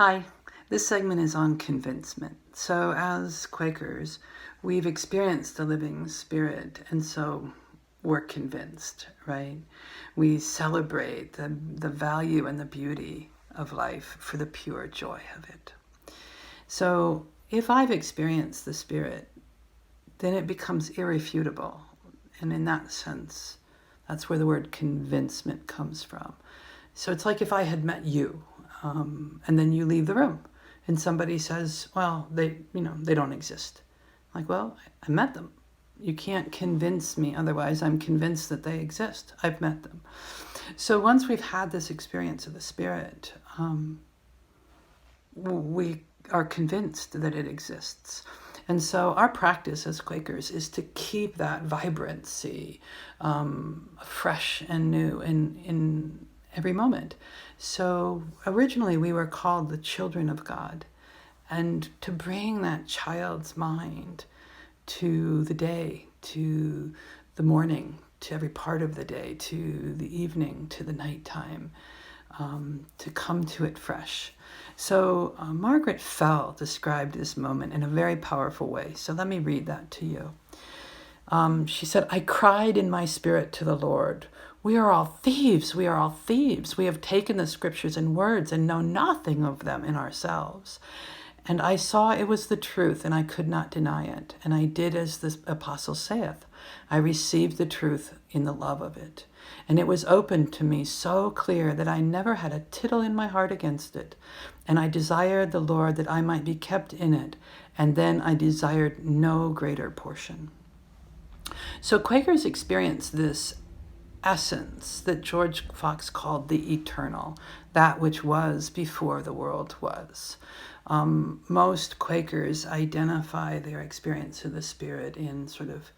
Hi, this segment is on convincement. So, as Quakers, we've experienced the living spirit, and so we're convinced, right? We celebrate the value and the beauty of life for the pure joy of it. So, if I've experienced the spirit, then it becomes irrefutable. And in that sense, that's where the word convincement comes from. So it's like if I had met you, and then you leave the room, and somebody says, "Well, they don't exist." I'm like, well, I met them. You can't convince me otherwise. I'm convinced that they exist. I've met them. So once we've had this experience of the spirit, we are convinced that it exists. And so our practice as Quakers is to keep that vibrancy fresh and new in every moment. So originally we were called the children of God, and to bring that child's mind to the day, to the morning, to every part of the day, to the evening, to the nighttime, to come to it fresh. So Margaret Fell described this moment in a very powerful way. So let me read that to you. She said, "I cried in my spirit to the Lord, 'We are all thieves, we are all thieves. We have taken the scriptures and words and know nothing of them in ourselves. And I saw it was the truth, and I could not deny it. And I did as the apostle saith. I received the truth in the love of it. And it was opened to me so clear that I never had a tittle in my heart against it. And I desired the Lord that I might be kept in it. And then I desired no greater portion.'" So Quakers experience this essence that George Fox called the eternal, that which was before the world was. Most Quakers identify their experience of the spirit in sort of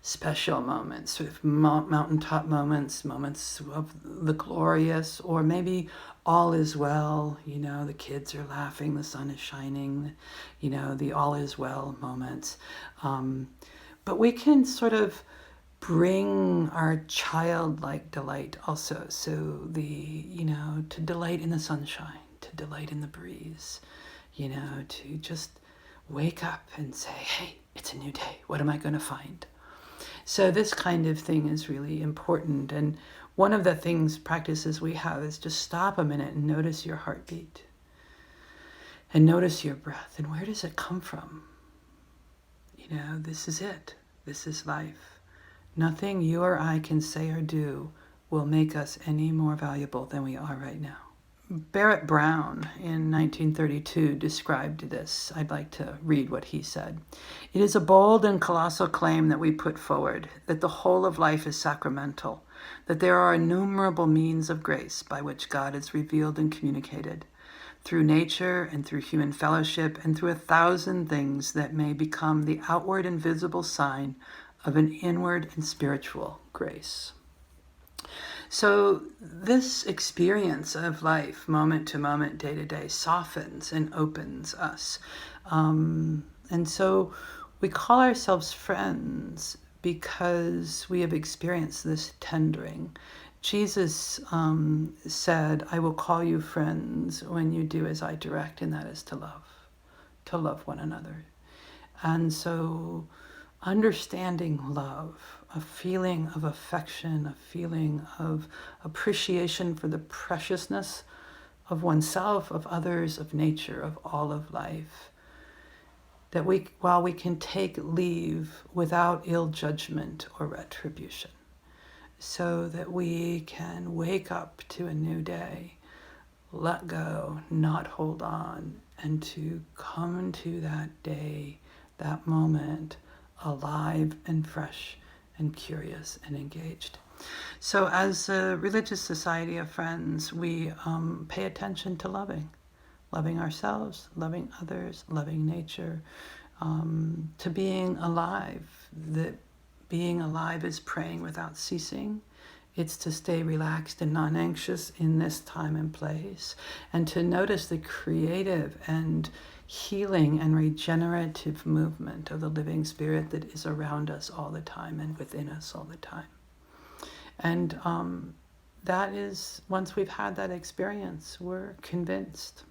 special moments, sort of mountaintop moments, moments of the glorious, or maybe all is well, the kids are laughing, the sun is shining, the all is well moments. But we can sort of bring our childlike delight also. So to delight in the sunshine, to delight in the breeze, to just wake up and say, "Hey, it's a new day. What am I going to find?" So this kind of thing is really important. And one of the practices we have is just stop a minute and notice your heartbeat. And notice your breath. And where does it come from? This is it. This is life. Nothing you or I can say or do will make us any more valuable than we are right now. Barrett Brown in 1932 described this. I'd like to read what he said. "It is a bold and colossal claim that we put forward, that the whole of life is sacramental, that there are innumerable means of grace by which God is revealed and communicated, through nature and through human fellowship and through 1,000 things that may become the outward and visible sign of an inward and spiritual grace." So this experience of life, moment to moment, day to day, softens and opens us. And so we call ourselves friends because we have experienced this tendering. Jesus said, "I will call you friends when you do as I direct," and that is to love one another. And so understanding love, a feeling of affection, a feeling of appreciation for the preciousness of oneself, of others, of nature, of all of life, that while we can take leave without ill judgment or retribution, so that we can wake up to a new day, let go, not hold on, and to come to that day, that moment, alive and fresh and curious and engaged. So as a religious society of friends, we pay attention to loving ourselves, loving others, loving nature, to being alive. That being alive is praying without ceasing. It's to stay relaxed and non-anxious in this time and place, and to notice the creative and healing and regenerative movement of the living spirit that is around us all the time and within us all the time. And that is, once we've had that experience, we're convinced.